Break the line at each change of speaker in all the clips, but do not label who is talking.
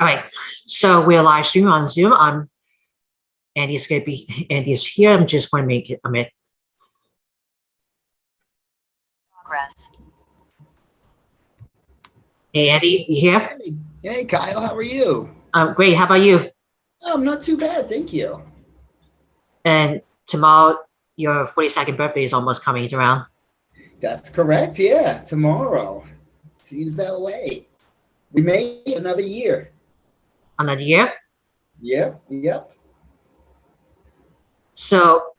All right. So we're live streaming on Zoom. Andy's here. I'm just going to make it a minute. Progress. Hey, Andy, you here?
Hey, Kyle, how are you?
Great. How about you?
I'm not too bad, thank you.
And tomorrow, your 42nd birthday is almost coming around.
That's correct, yeah, tomorrow. Seems that way. We made another year.
Another year?
Yep.
So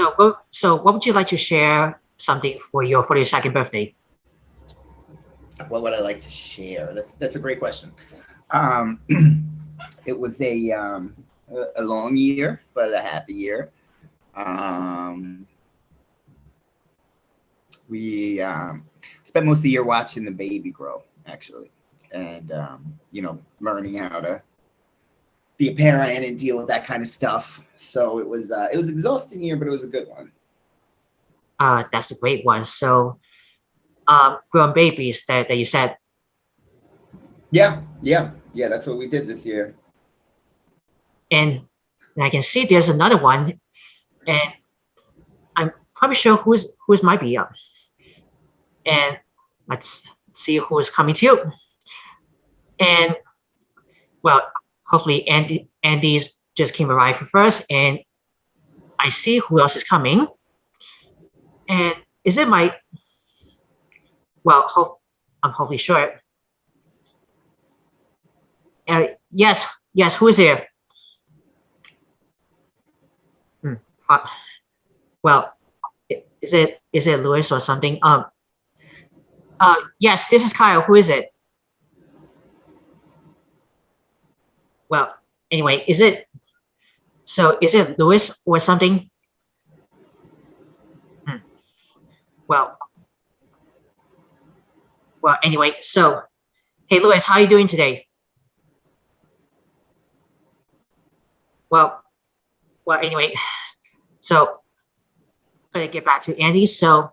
what would you like to share something for your 42nd birthday?
What would I like to share? That's a great question. It was a long year, but a happy year. We spent most of the year watching the baby grow, actually, and learning how to be a parent and deal with that kind of stuff. So it was an exhausting year, but it was a good one.
That's a great one. So, grown babies that you said.
Yeah. That's what we did this year.
And I can see there's another one, and I'm probably sure who's might be up. And let's see who is coming to. And well, hopefully Andy's just came arriving first, and I see who else is coming. And is it my? Well, I'm hopefully sure. Yes. Who is here? Well, is it Louis or something? Yes, this is Kyle. Who is it? Well, anyway, is it Louis or something? Well, anyway, so hey, Louis, how are you doing today? Well, anyway, so I'm gonna get back to Andy. So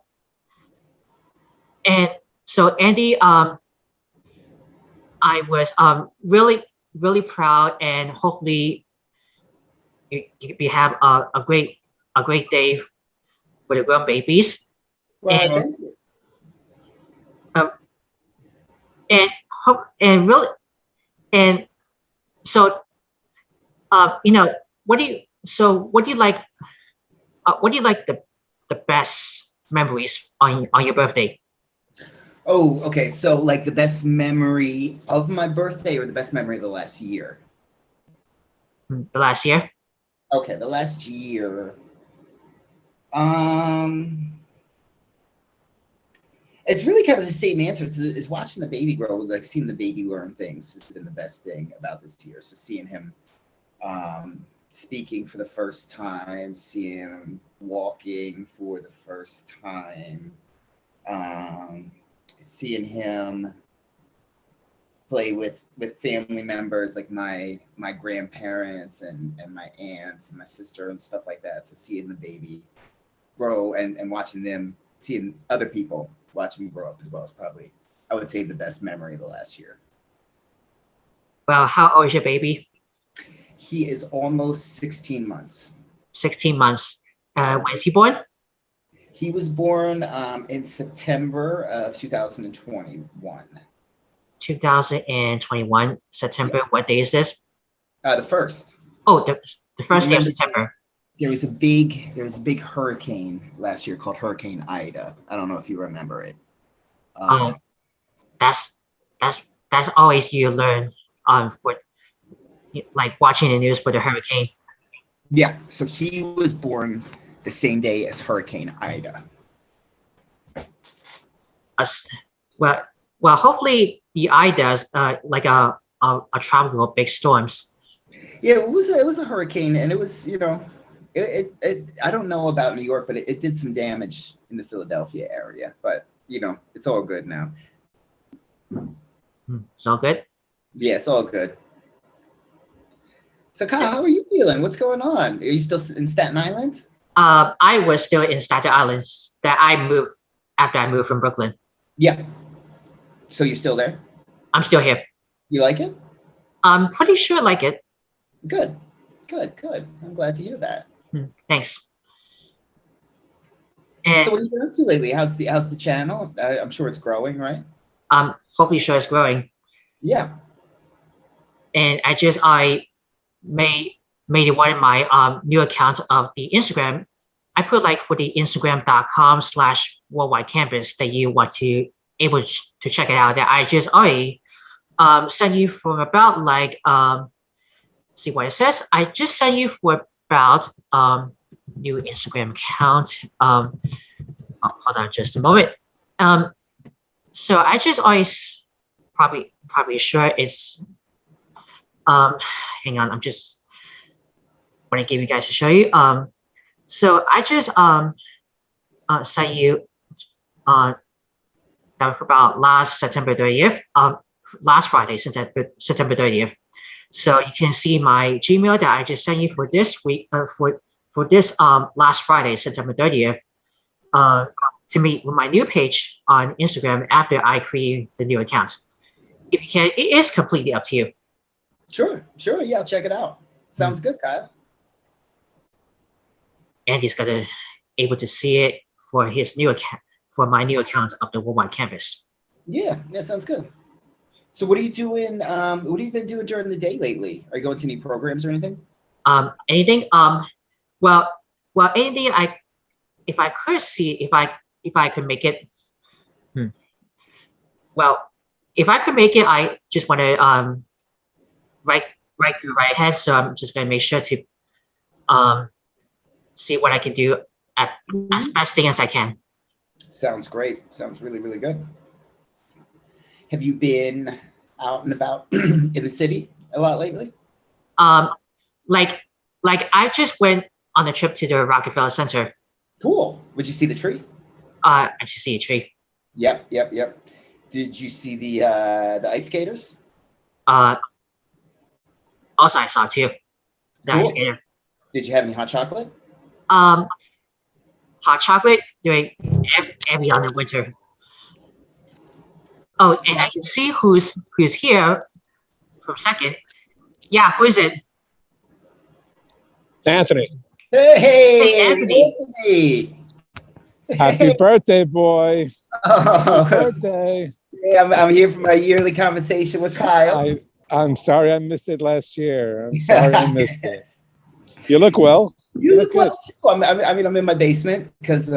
Andy, I was really proud, and hopefully you have a great day for the grown babies.
Well, thank you.
And so what do you like? What do you like the best memories on your birthday?
Oh, okay. So like the best memory of my birthday or the best memory of the last year?
The last year?
Okay, the last year. It's really kind of the same answer. It's watching the baby grow, like seeing the baby learn things has been the best thing about this year. So seeing him speaking for the first time, seeing him walking for the first time, seeing him play with family members like my grandparents and my aunts and my sister and stuff like that. So seeing the baby grow and watching them, seeing other people watch him grow up as well is probably, I would say, the best memory of the last year.
Well, how old is your baby?
He is almost 16 months.
16 months. When is he born?
He was born in September of 2021.
2021, September. Yeah. What day is this?
The first.
Oh, the first day of September.
There was a big hurricane last year called Hurricane Ida. I don't know if you remember it.
That's always you learn for like watching the news for the hurricane.
Yeah, so he was born the same day as Hurricane Ida.
Well, hopefully the Ida's like a tropical big storms.
Yeah, it was a hurricane, and it was it I don't know about New York, but it did some damage in the Philadelphia area. But it's all good now.
It's all good.
Yeah, it's all good. So Kyle, how are you feeling? What's going on? Are you still in Staten Island?
I was still in Staten Island. That I moved after I moved from Brooklyn.
Yeah. So you're still there?
I'm still here.
You like it?
I'm pretty sure I like it.
Good. I'm glad to hear that.
Thanks.
So
And
what have you been up to lately? How's the channel? I'm sure it's growing, right?
I'm hopefully sure it's growing.
Yeah.
And I made one of my new accounts of the Instagram. I put like for the Instagram.com/worldwide campus that you want to able to check it out. That I just already sent you for about like see what it says. I just sent you for about new Instagram account. Hold on just a moment. So I just always probably sure it's hang on, I'm just want to give you guys to show you. So I just sent you that for about last September 30th, last Friday, September 30th. So you can see my Gmail that I just sent you for this week, for this last Friday, September 30th, to meet with my new page on Instagram after I create the new account. If you can, it is completely up to you.
Sure. Yeah, I'll check it out. Sounds good, Kyle.
Andy's gonna able to see it for his new account, for my new account of the Worldwide Campus.
Yeah, sounds good. So what are you doing? What have you been doing during the day lately? Are you going to any programs or anything?
Anything? Well, anything. If I could see, if I could make it. Well, if I could make it, I just want to right ahead. So I'm just gonna make sure to see what I can do as best thing as I can.
Sounds great. Sounds really, really good. Have you been out and about in the city a lot lately?
Like I just went on a trip to the Rockefeller Center.
Cool. Would you see the tree?
I just see a tree.
Yep. Did you see the ice skaters?
Also, I saw too the ice skater.
Did you have any hot chocolate?
Hot chocolate during every other winter. Oh, and I can see who's here for a second. Yeah, who is it?
It's Anthony.
Hey,
Anthony.
Happy birthday, boy.
Oh.
Happy birthday.
Yeah, I'm here for my yearly conversation with Kyle.
I'm sorry I missed it last year. I'm sorry I missed it. You look well.
You look well too. I'm in my basement because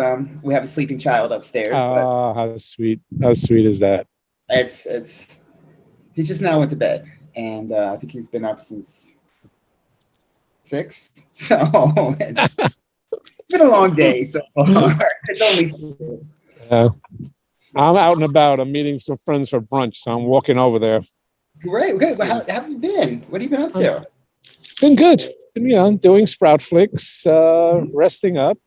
we have a sleeping child upstairs.
Oh, how sweet! How sweet is that?
It's. He just now went to bed, and I think he's been up since 6. So it's been a long day. So it's only.
I'm out and about. I'm meeting some friends for brunch, so I'm walking over there.
Great. Okay. Well, how have you been? What have you been up to?
Been good. Been, doing sprout flicks, resting up,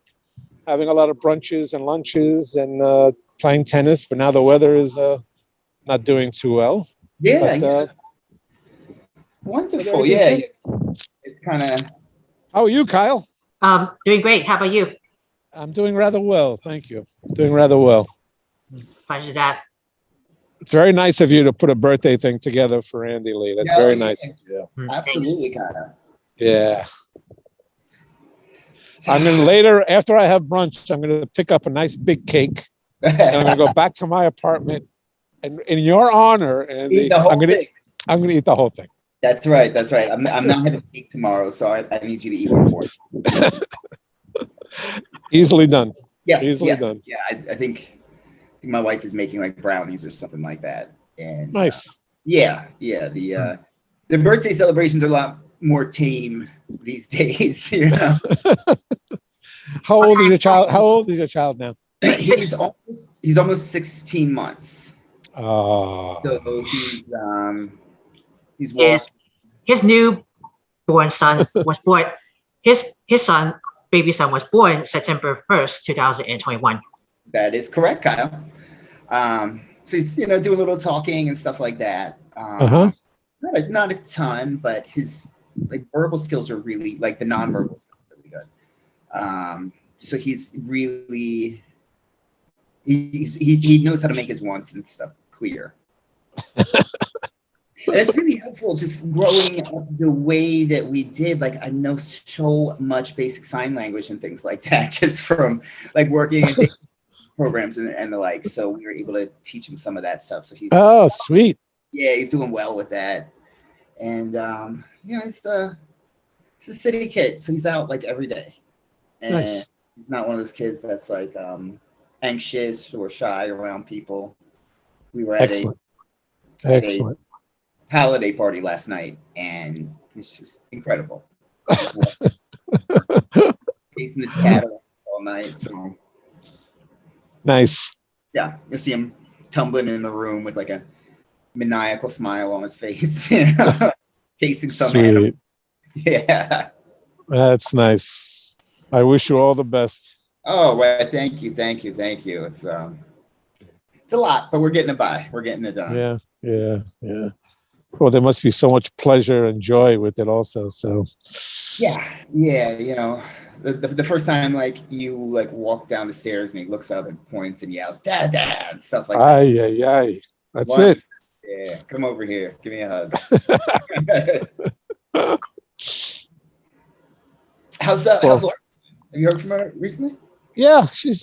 having a lot of brunches and lunches, and playing tennis. But now the weather is not doing too well.
Yeah. Wonderful. Yeah. It's kind of.
How are you, Kyle?
Doing great. How about you?
I'm doing rather well. Thank you. Doing rather well.
Pleasure that.
It's very nice of you to put a birthday thing together for Andy Lee. That's very nice of you.
Absolutely, kind of.
Yeah. And then later, after I have brunch, I'm going to pick up a nice big cake. And I'm going to go back to my apartment. And in your honor, Andy, I'm going to eat the whole thing.
That's right. I'm not having cake tomorrow, so I need you to eat one for me.
Easily done.
Yes.
Easily done.
Yeah, I think my wife is making like brownies or something like that. And
nice.
The birthday celebrations are a lot more tame these days,
How old is your child now?
He's almost 16 months.
Oh.
So he's
his newborn son was born. His baby son was born September 1st, 2021.
That is correct, Kyle. So he's doing a little talking and stuff like that. Not a ton, but his verbal skills are really the nonverbal skills are really good. So he's really he knows how to make his wants and stuff clear. It's really helpful just growing up the way that we did. Like I know so much basic sign language and things like that just from like working in programs and the like. So we were able to teach him some of that stuff. So
Oh, sweet.
yeah, he's doing well with that. And he's a city kid, so he's out like every day. And
Nice.
he's not one of those kids that's like anxious or shy around people. We were at
Excellent.
a
Excellent.
holiday party last night, and it's just incredible. Chasing this cat around all night. So
Nice.
yeah, you see him tumbling in the room with like a maniacal smile on his face, chasing some animal.
Sweet.
Yeah.
That's nice. I wish you all the best.
Oh, well, thank you. It's a lot, but we're getting it by. We're getting it done.
Yeah. Well, there must be so much pleasure and joy with it also. So
Yeah. You know, the first time like you like walk down the stairs and he looks up and points and yells, "Dad, Dad," and stuff like that.
Aye. That's
Once,
it.
yeah, come over here. Give me a hug. How's Laura? Have you heard from her recently?
Yeah, she's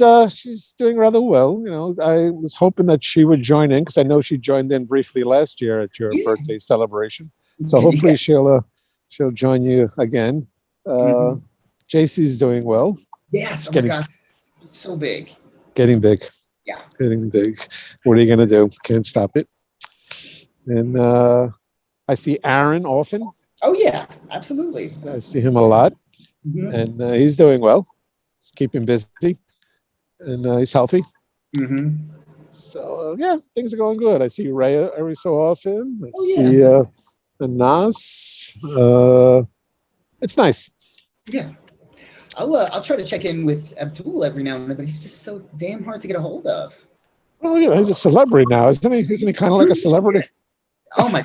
doing rather well. You know, I was hoping that she would join in because I know she joined in briefly last year at your birthday celebration. So hopefully she'll join you again. JC's doing well.
Yes. Oh my gosh, it's so big.
Getting big.
Yeah.
Getting big. What are you gonna do? Can't stop it. And I see Aaron often.
Oh yeah, absolutely.
I see him a lot, and he's doing well. He's keeping busy, and he's healthy. So yeah, things are going good. I see Rhea every so often. I see Nas. It's nice.
Yeah, I'll try to check in with Abdul every now and then, but he's just so damn hard to get a hold of.
Well, yeah, he's a celebrity now, isn't he? Isn't he kind of like a celebrity?
Oh my!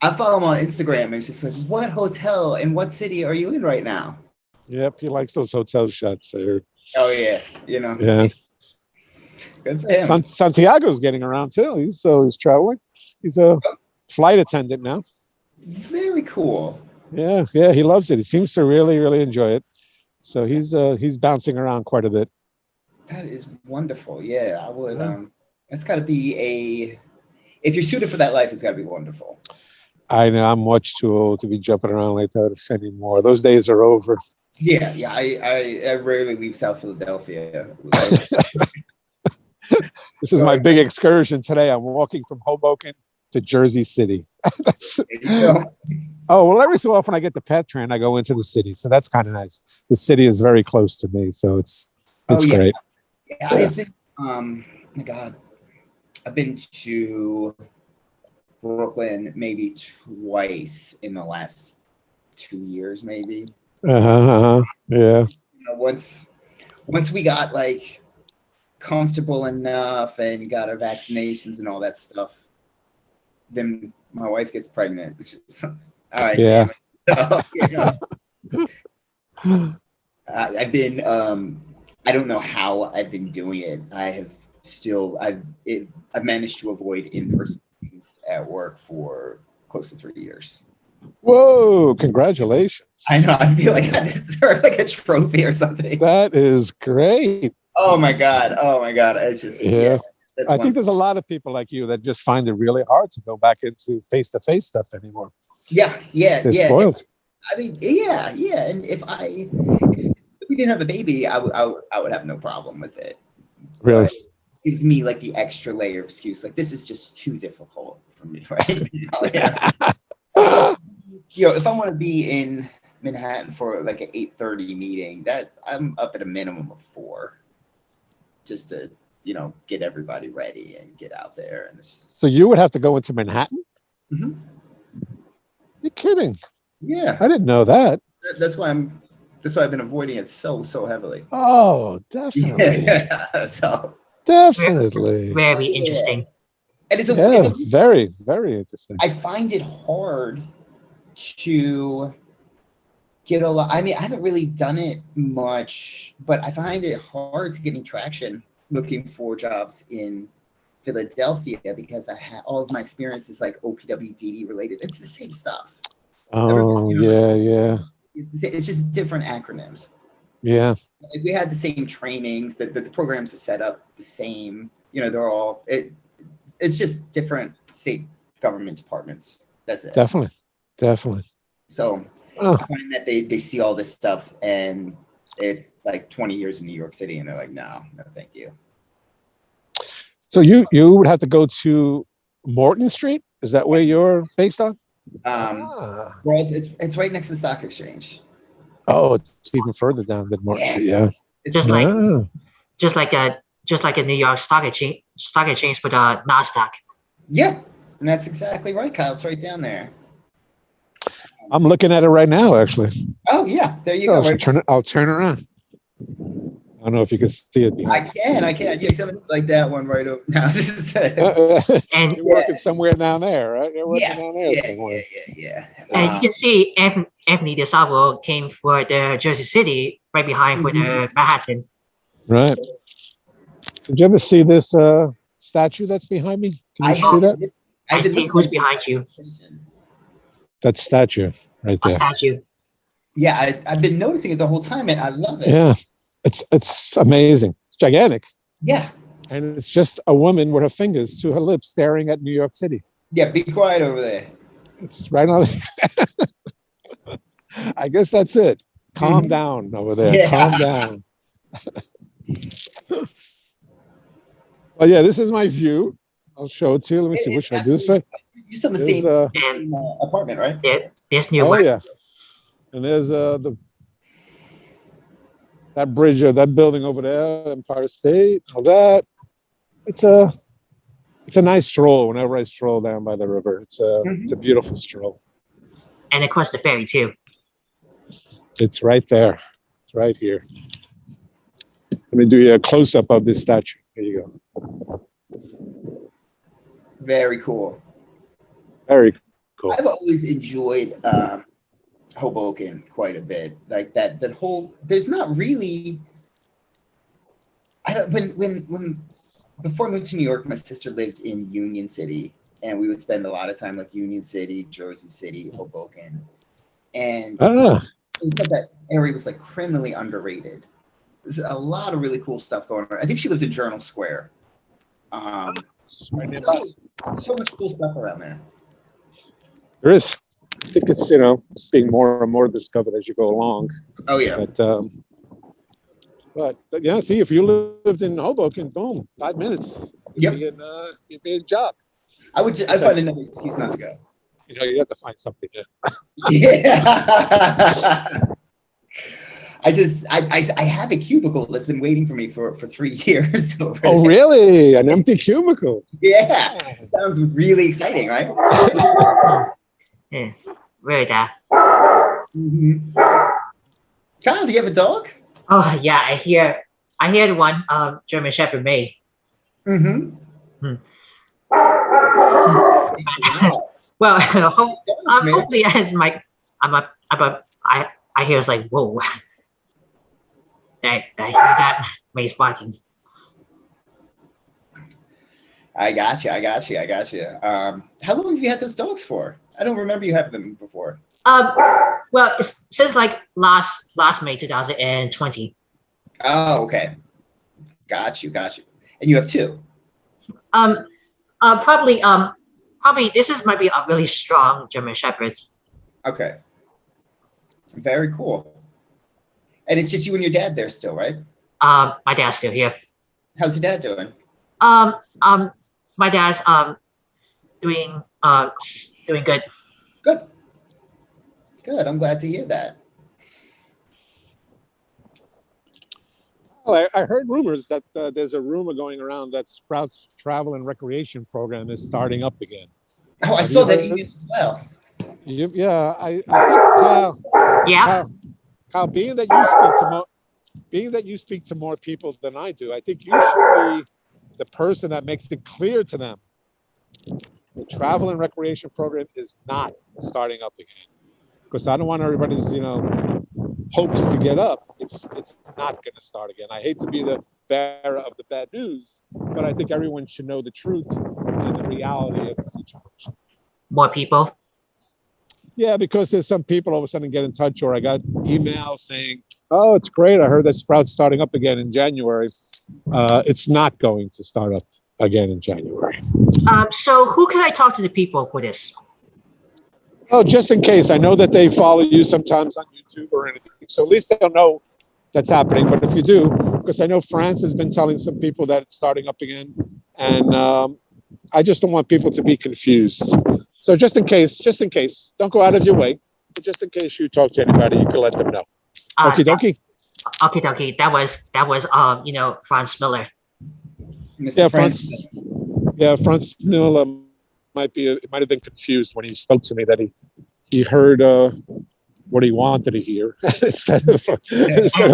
I follow him on Instagram, and it's just like, what hotel in what city are you in right now?
Yep, he likes those hotel shots there.
Oh yeah, you know.
Yeah.
Good for him.
Santiago's getting around too. He's traveling. He's a flight attendant now.
Very cool.
Yeah, he loves it. He seems to really, really enjoy it. So he's bouncing around quite a bit.
That is wonderful. Yeah, I would. It's got to be if you're suited for that life, it's got to be wonderful.
I know. I'm much too old to be jumping around like that anymore. Those days are over.
Yeah. I rarely leave South Philadelphia.
This is my big excursion today. I'm walking from Hoboken to Jersey City. Oh, well, every so often I get the pet train, I go into the city. So that's kind of nice. The city is very close to me. So it's great.
Yeah, I've been, oh my God, I've been to Brooklyn maybe twice in the last 2 years, maybe.
Yeah.
You know, once we got like comfortable enough and got our vaccinations and all that stuff, then my wife gets pregnant, which is all right.
Yeah.
So, you know, I've been I don't know how I've been doing it. I've managed to avoid in-person meetings at work for close to 3 years.
Whoa, congratulations.
I know. I feel like I deserve like a trophy or something.
That is great.
Oh my God. It's just,
I think there's a lot of people like you that just find it really hard to go back into face-to-face stuff anymore.
Yeah.
They're spoiled.
I mean, yeah. And if we didn't have a baby, I would have no problem with it.
Really?
But it gives me like the extra layer of excuse. Like, this is just too difficult for me, right? You know, if I want to be in Manhattan for like an 8:30 meeting, I'm up at a minimum of 4 just to, you know, get everybody ready and get out there. And
so you would have to go into Manhattan?
Mm-hmm.
You're kidding.
Yeah.
I didn't know that.
That's why I've been avoiding it so heavily.
Oh, definitely.
Yeah. So
definitely.
Very interesting.
And it's
very, very interesting.
I find it hard to get a lot. I mean, I haven't really done it much, but I find it hard to get any traction looking for jobs in Philadelphia because I had all of my experiences like OPWDD related. It's the same stuff.
Oh, yeah.
It's just different acronyms.
Yeah.
Like we had the same trainings, the programs are set up the same. They're all it's just different state government departments. That's it.
Definitely.
So I find that they see all this stuff and it's like 20 years in New York City and they're like, no, thank you.
So you would have to go to Morton Street? Is that where you're based on?
Well, it's right next to the stock exchange.
Oh, it's even further down than Morton Street. Yeah.
Just like a New York stock exchange with NASDAQ.
Yeah, and that's exactly right, Kyle. It's right down there.
I'm looking at it right now, actually.
Oh yeah, there you go.
I'll turn around. I don't know if you can see it.
I can. Yeah, something like that one right over now.
And you're working somewhere down there, right? You're working down there somewhere.
Yeah.
And you can see Anthony Di Salvo came for the Jersey City, right behind for the Manhattan.
Right. Did you ever see this statue that's behind me? Can you see that?
I see who's behind you.
That statue right there.
A statue.
Yeah, I've been noticing it the whole time, and I love it.
Yeah, it's amazing. It's gigantic.
Yeah.
And it's just a woman with her fingers to her lips staring at New York City.
Yeah, be quiet over there.
It's right on. I guess that's it. Calm down over there. Yeah. Calm down. Well, yeah, this is my view. I'll show it to you. Let me see. What should I do?
You're still in the same apartment, right?
Yeah, this new
one. Oh, yeah. And there's that bridge or that building over there, Empire State, all that. It's a nice stroll whenever I stroll down by the river. It's a beautiful stroll.
And across the ferry too.
It's right there. It's right here. Let me do you a close-up of this statue. There you go.
Very cool.
Very cool.
I've always enjoyed Hoboken quite a bit. Like that whole. There's not really. When before I moved to New York, my sister lived in Union City, and we would spend a lot of time like Union City, Jersey City, Hoboken, and we thought that area was like criminally underrated. There's a lot of really cool stuff going on. I think she lived in Journal Square. So much cool stuff around there.
There is. I think it's it's being more and more discovered as you go along.
Oh yeah.
But yeah, see, if you lived in Hoboken, boom, 5 minutes. You'd be in a job.
I'd find another excuse not to go.
You have to find something to.
Yeah. I have a cubicle that's been waiting for me for 3 years.
Oh, really? An empty cubicle?
Yeah. Sounds really exciting, right?
Yeah. Really that.
Kyle, do you have a dog?
Oh yeah, I hear the one German Shepherd made. Well, hopefully as I hear it's like whoa. That Mace barking.
I got you. How long have you had those dogs for? I don't remember you having them before.
Well, it's since like last May 2020.
Oh, okay. Got you. And you have 2.
Probably this might be a really strong German Shepherd.
Okay. Very cool. And it's just you and your dad there still, right?
My dad's still here.
How's your dad doing?
My dad's doing good.
Good. I'm glad to hear that.
Well, I heard rumors that there's a rumor going around that Sprout's travel and recreation program is starting up again.
Oh, I saw that email as well.
Yeah, I think Kyle, being that you speak to more people than I do, I think you should be the person that makes it clear to them the travel and recreation program is not starting up again. Because I don't want everybody's, hopes to get up, it's not going to start again. I hate to be the bearer of the bad news, but I think everyone should know the truth and the reality of the situation.
More people.
Yeah, because there's some people all of a sudden get in touch, or I got emails saying, "Oh, it's great. I heard that Sprout's starting up again in January." It's not going to start up again in January.
So who can I talk to the people for this?
Oh, just in case. I know that they follow you sometimes on YouTube or anything, so at least they'll know that's happening. But if you do, because I know France has been telling some people that it's starting up again, and I just don't want people to be confused. So just in case, don't go out of your way. But just in case you talk to anybody, you can let them know. Okie dokie.
Okie dokie. That was Franz Miller.
Yeah, Franz. Yeah, Franz Miller might have been confused when he spoke to me that he heard what he wanted to hear instead of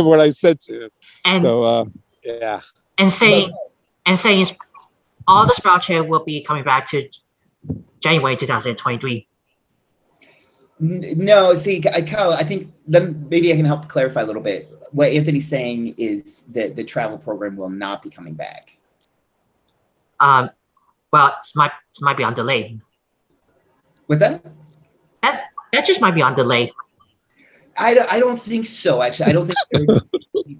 what I said to him.
And,
so yeah.
And saying all the Sprout Chair will be coming back to January 2023.
No, see, Kyle, I think maybe I can help clarify a little bit. What Anthony's saying is that the travel program will not be coming back.
Well, it might be on delay.
What's that?
That just might be on delay.
I don't think so. Actually, I don't think there's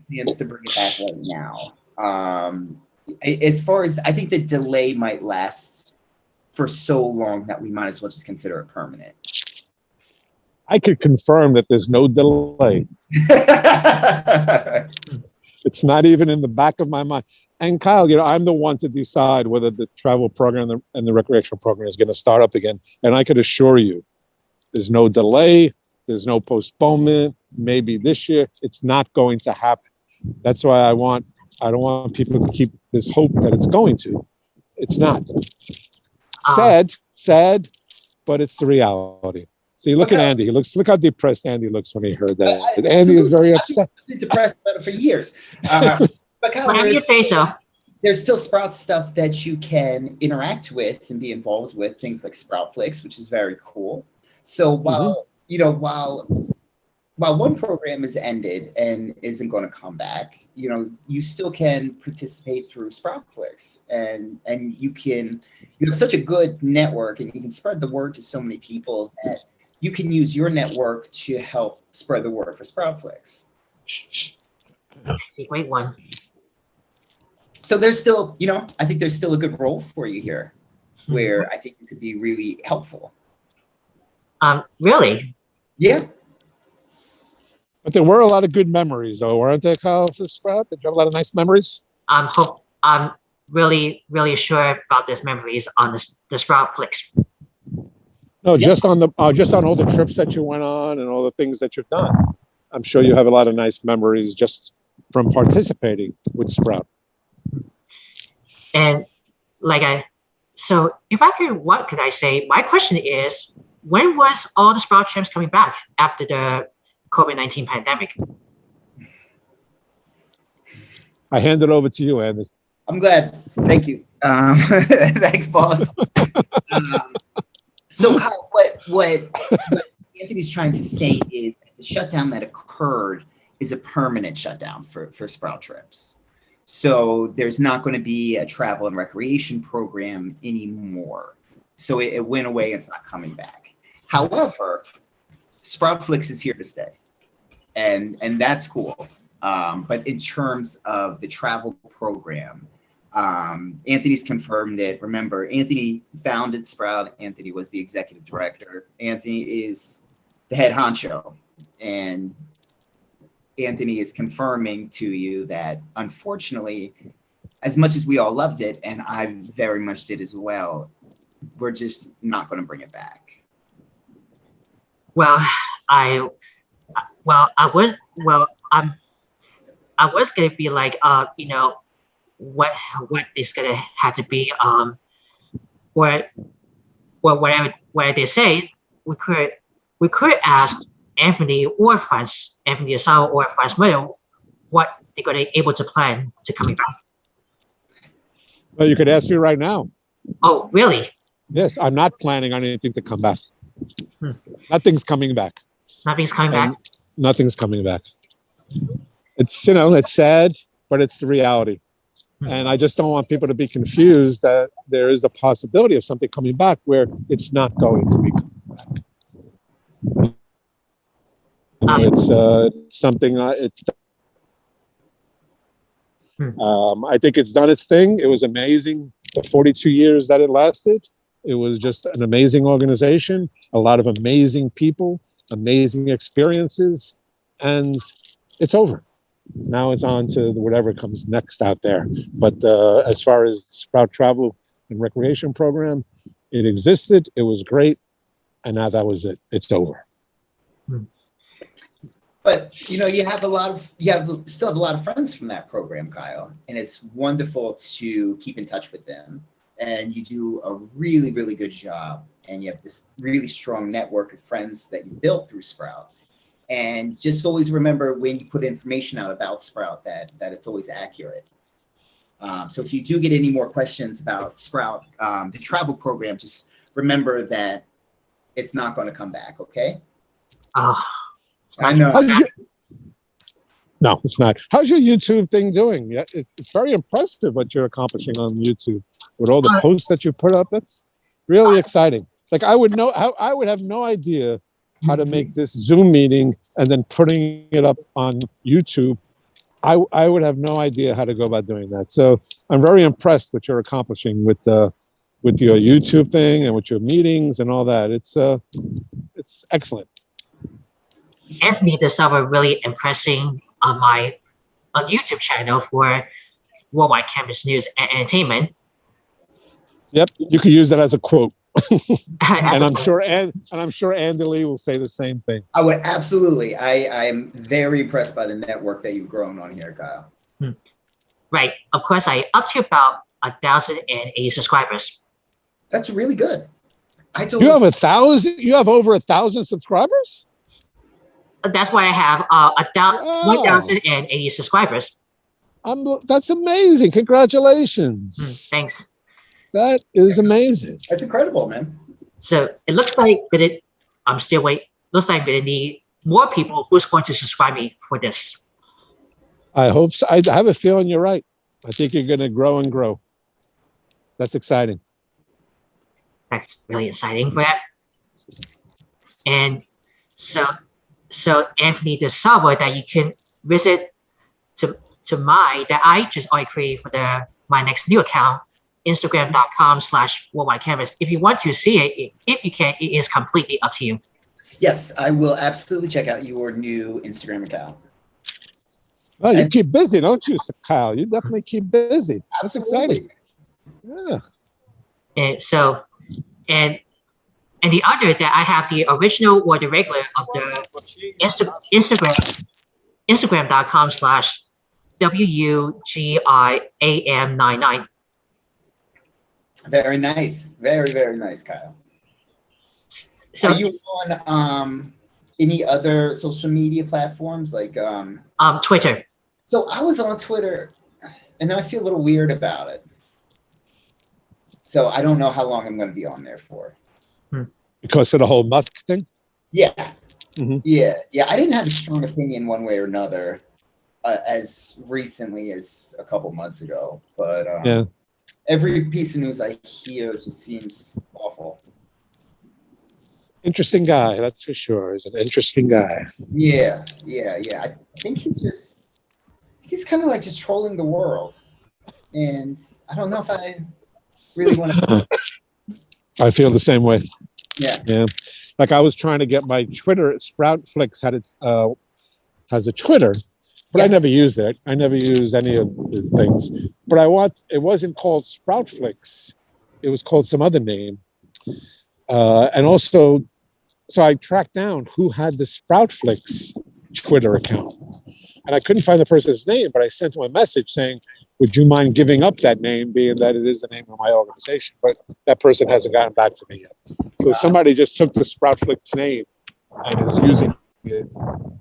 plans to bring it back right now. As far as I think the delay might last for so long that we might as well just consider it permanent.
I could confirm that there's no delay. It's not even in the back of my mind. And Kyle, I'm the one to decide whether the travel program and the recreational program is going to start up again. And I could assure you, there's no delay. There's no postponement. Maybe this year, it's not going to happen. That's why I don't want people to keep this hope that it's going to. It's not. Sad, but it's the reality. See, look at Andy. Look how depressed Andy looks when he heard that. Andy is very upset.
I've been depressed about it for years. But Kyle,
whatever you say so.
There's still Sprout stuff that you can interact with and be involved with, things like Sproutflix, which is very cool. So while one program is ended and isn't going to come back, you still can participate through Sproutflix, and you have such a good network, and you can spread the word to so many people that you can use your network to help spread the word for Sproutflix.
A great one.
So there's still, I think there's still a good role for you here, where I think you could be really helpful.
Really?
Yeah.
But there were a lot of good memories, though, weren't there, Kyle, for Sprout? Did you have a lot of nice memories?
I'm really, really sure about these memories on the Sproutflix.
No, just on all the trips that you went on and all the things that you've done. I'm sure you have a lot of nice memories just from participating with Sprout.
And so if I could, what could I say? My question is, when was all the Sprout trips coming back after the COVID-19 pandemic? I
hand it over to you, Andy.
I'm glad. Thank you. Thanks, boss. So what Anthony's trying to say is that the shutdown that occurred is a permanent shutdown for Sprout trips. So there's not going to be a travel and recreation program anymore. So it went away. It's not coming back. However, Sproutflix is here to stay, and that's cool. But in terms of the travel program, Anthony's confirmed it. Remember, Anthony founded Sprout. Anthony was the executive director. Anthony is the head honcho, and Anthony is confirming to you that, unfortunately, as much as we all loved it, and I very much did as well, we're just not going to bring it back.
Well, I was gonna be like, what is gonna have to be, whatever they say, we could ask Anthony Di Salvo or Franz Miller what they're gonna able to plan to coming back.
Well, you could ask me right now.
Oh, really?
Yes, I'm not planning on anything to come back. Nothing's coming back.
Nothing's coming back?
Nothing's coming back. It's, you know, it's sad, but it's the reality. And I just don't want people to be confused that there is the possibility of something coming back where it's not going to be coming back. You know, it's something. I think it's done its thing. It was amazing. The 42 years that it lasted, it was just an amazing organization. A lot of amazing people, amazing experiences, and it's over. Now it's on to whatever comes next out there. But as far as Sprout Travel and Recreation Program, it existed. It was great, and now that was it. It's over.
But you know, you still have a lot of friends from that program, Kyle, and it's wonderful to keep in touch with them. And you do a really, really good job. And you have this really strong network of friends that you built through Sprout. And just always remember when you put information out about Sprout that it's always accurate. So if you do get any more questions about Sprout, the travel program, just remember that it's not going to come back. Okay.
I know. No, it's not. How's your YouTube thing doing? Yeah, it's very impressive what you're accomplishing on YouTube with all the posts that you put up. That's really exciting. Like I would have no idea how to make this Zoom meeting and then putting it up on YouTube. I would have no idea how to go about doing that. So I'm very impressed what you're accomplishing with your YouTube thing and with your meetings and all that. It's excellent.
Anthony Di Salvo really impressing on my YouTube channel for Worldwide Campus News and Entertainment.
Yep, you could use that as a quote. and I'm sure Andy Lee will say the same thing.
I would absolutely. I'm very impressed by the network that you've grown on here, Kyle.
Right. Of course, I up to about 1,080 subscribers.
That's really good.
You have 1,000. You have over 1,000 subscribers.
That's why I have 1,080 subscribers.
That's amazing. Congratulations.
Thanks.
That is amazing.
That's incredible, man.
So it looks like I'm still waiting. Looks like we need more people who's going to subscribe me for this.
I hope so. I have a feeling you're right. I think you're going to grow and grow. That's exciting.
That's really exciting for that. And so Anthony Di Salvo, that you can visit to that I just already created for my next new account, Instagram.com/worldwidecanvas. If you want to see it, if you can, it is completely up to you.
Yes, I will absolutely check out your new Instagram account.
Oh, you keep busy, don't you, Kyle? You definitely keep busy. That's exciting. Yeah.
And so, and the other that I have the original or the regular of the Instagram.com/WUGIAM99.
Very nice. Very, very nice, Kyle. So are you on any other social media platforms like
Twitter?
So I was on Twitter and I feel a little weird about it. So I don't know how long I'm going to be on there for.
Because of the whole Musk thing?
Yeah. Mm-hmm. Yeah. I didn't have a strong opinion one way or another as recently as a couple months ago. But every piece of news I hear just seems awful.
Interesting guy, that's for sure. He's an interesting guy.
Yeah. I think he's kind of like just trolling the world. And I don't know if I really want to.
I feel the same way.
Yeah.
Like I was trying to get my Twitter. Sproutflix has a Twitter, but I never used it. I never used any of the things. But it wasn't called Sproutflix. It was called some other name. And also, so I tracked down who had the Sproutflix Twitter account. And I couldn't find the person's name, but I sent him a message saying, would you mind giving up that name, being that it is the name of my organization? But that person hasn't gotten back to me yet. So somebody just took the Sproutflix name and is using it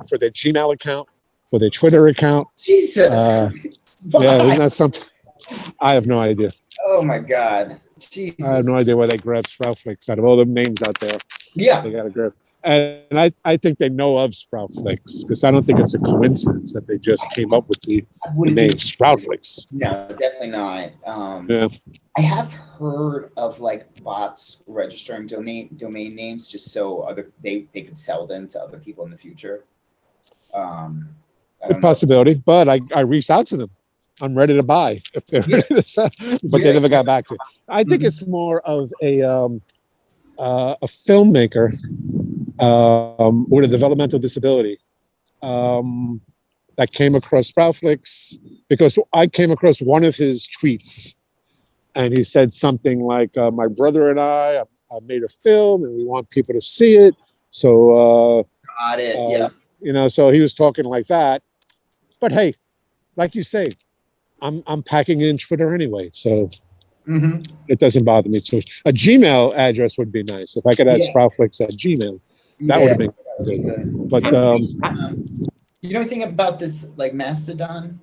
for their Gmail account, for their Twitter account.
Jesus.
Isn't that something? I have no idea.
Oh my God. Jesus.
I have no idea why they grabbed Sproutflix out of all the names out there.
Yeah.
They got to grab. I think they know of Sprout Flix because I don't think it's a coincidence that they just came up with the name Sprout Flix.
No, definitely not.
Yeah.
I have heard of like bots registering domain names just so they could sell them to other people in the future.
A possibility, but I reached out to them. I'm ready to buy if they're ready to sell, but they never got back to it. I think it's more of a filmmaker with a developmental disability that came across Sproutflix because I came across one of his tweets, and he said something like, "My brother and I made a film, and we want people to see it." So,
got it. Yeah.
You know, so he was talking like that. But hey, like you say, I'm packing in Twitter anyway, so it doesn't bother me too much. A Gmail address would be nice if I could add Sproutflix at Gmail. That would have been good. But
you know anything about this, like Mastodon?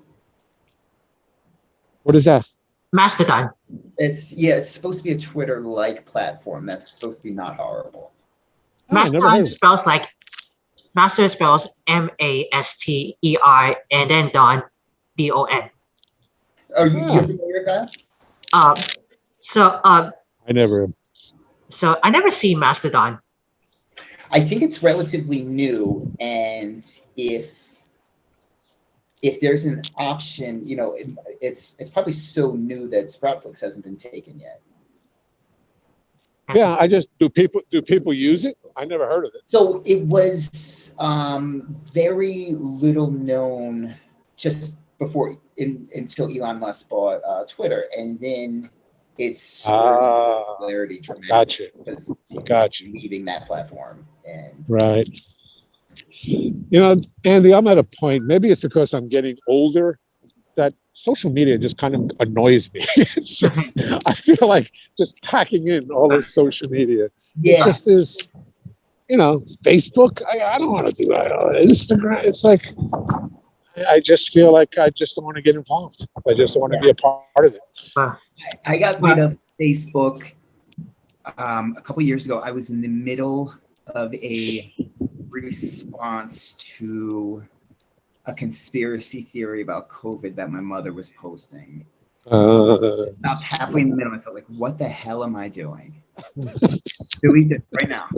What is that?
Mastodon.
It's supposed to be a Twitter-like platform that's supposed to be not horrible.
Mastodon spells like Master spells Master and then Don DON.
Are you familiar with that?
I never.
So I never see Mastodon.
I think it's relatively new, and if there's an option, you know, it's probably so new that Sproutflix hasn't been taken yet.
Yeah, I just do people use it? I never heard of it.
So it was very little known just before until Elon Musk bought Twitter, and then it's popularity dramatically because leaving that platform. And
right. You know, Andy, I'm at a point, maybe it's because I'm getting older, that social media just kind of annoys me. It's just, I feel like just packing in all this social media.
Yeah.
It just is, you know, Facebook, I don't want to do that. Instagram, it's like, I just feel like I just don't want to get involved. I just don't want to be a part of it.
I got rid of Facebook a couple years ago. I was in the middle of a response to a conspiracy theory about COVID that my mother was posting. Stopped halfway in the middle. I felt like, what the hell am I doing? Delete it right now.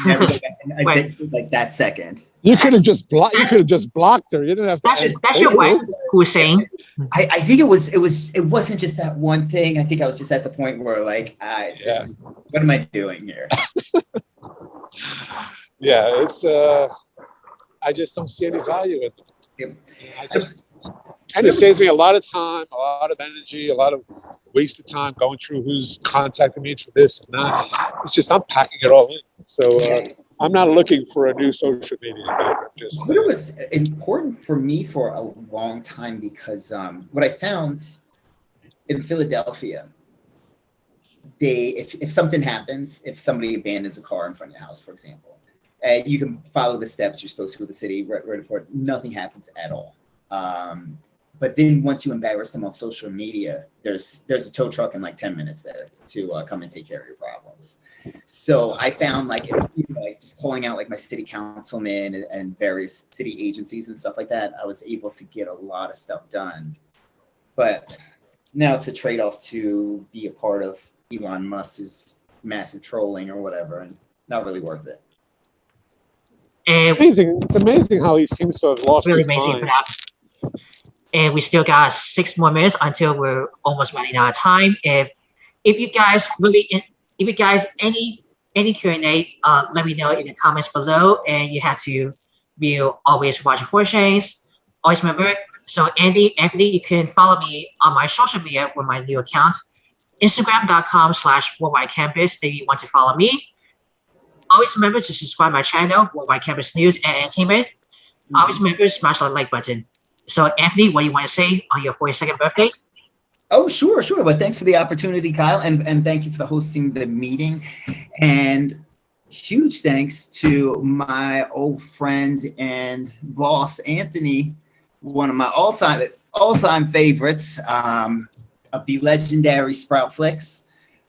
Never go back. I did like that second.
You could have just blocked. You could have just blocked her. You didn't have to.
That's your wife who was saying.
I think it wasn't just that one thing. I think I was just at the point where like, what am I doing here?
Yeah, it's. I just don't see any value in them. And it saves me a lot of time, a lot of energy, a lot of wasted time going through who's contacting me for this and that. It's just I'm packing it all in. So I'm not looking for a new social media.
Twitter was important for me for a long time because what I found in Philadelphia, if something happens, if somebody abandons a car in front of your house, for example, you can follow the steps you're supposed to go to the city, right report. Nothing happens at all. But then once you embarrass them on social media, there's a tow truck in like 10 minutes there to come and take care of your problems. So I found like just calling out like my city councilman and various city agencies and stuff like that, I was able to get a lot of stuff done. But now it's a trade-off to be a part of Elon Musk's massive trolling or whatever, and not really worth it.
It's amazing how he seems to have lost his mind.
And we still got 6 more minutes until we're almost running out of time. If you guys any Q&A, let me know in the comments below. And you have to always watch for chains. Always remember. So Anthony, you can follow me on my social media with my new account, Instagram.com/WorldwideCampus. If you want to follow me. Always remember to subscribe to my channel, Worldwide Campus News and Entertainment. Always remember to smash that like button. So, Anthony, what do you want to say on your 42nd birthday?
Oh, sure. But thanks for the opportunity, Kyle, and thank you for hosting the meeting. And huge thanks to my old friend and boss, Anthony, one of my all-time favorites of the legendary Sproutflix.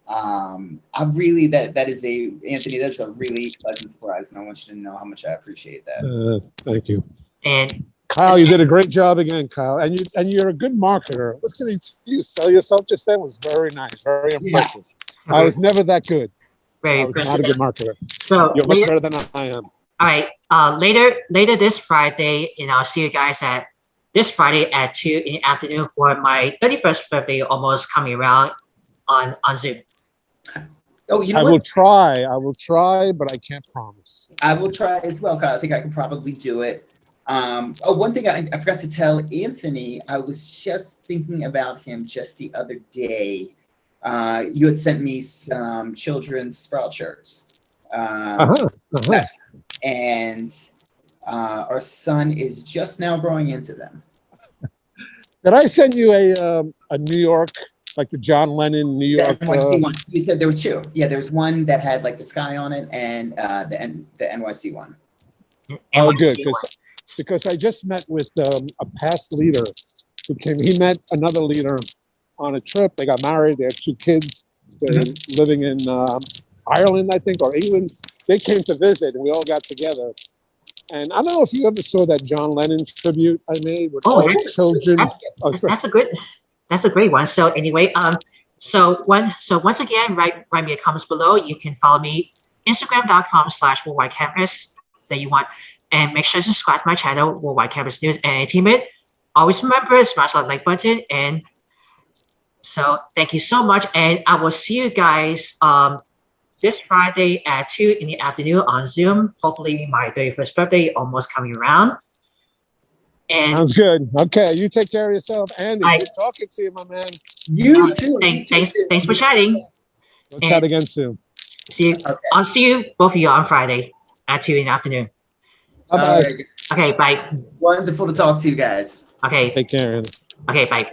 I really that is Anthony. That's a really pleasant surprise, and I want you to know how much I appreciate that.
Thank you,
And
Kyle. You did a great job again, Kyle, and you're a good marketer. Listening to you sell yourself just then was very nice, very impressive.
Yeah.
I was never that good.
Very
I was
impressive.
not a good marketer.
So
You're much better than I am.
All right. Later this Friday, and I'll see you guys at this Friday at 2 in the afternoon for my 31st birthday, almost coming around on Zoom.
Oh, you know
I
what?
will try, but I can't promise.
I will try as well, Kyle. I think I can probably do it. One thing I forgot to tell Anthony, I was just thinking about him just the other day. You had sent me some children's Sprout shirts. And our son is just now growing into them.
Did I send you a New York, like the John Lennon New York?
The NYC one. You said there were two. Yeah, there's one that had like the sky on it, and the NYC one.
Oh, good, because I just met with a past leader who came. He met another leader on a trip. They got married. They have 2 kids. They're living in Ireland, I think, or England. They came to visit, and we all got together. And I don't know if you ever saw that John Lennon tribute I made with all the children.
That's a great one. So anyway, so once again, write me a comments below. You can follow me Instagram.com/Worldwide Campus that you want, and make sure to subscribe to my channel, Worldwide Campus News and Entertainment. Always remember, smash that like button. And so thank you so much, and I will see you guys this Friday at 2 in the afternoon on Zoom. Hopefully my 31st birthday almost coming around. And
sounds good. Okay, you take care of yourself. Andy, good talking to you, my man.
You too.
Thanks for chatting.
We'll chat again soon.
See you. Okay. I'll see you, both of you, on Friday at 2 in the afternoon.
Bye-bye.
Okay, bye.
Wonderful to talk to you guys.
Okay.
Take care, Andy.
Okay, bye.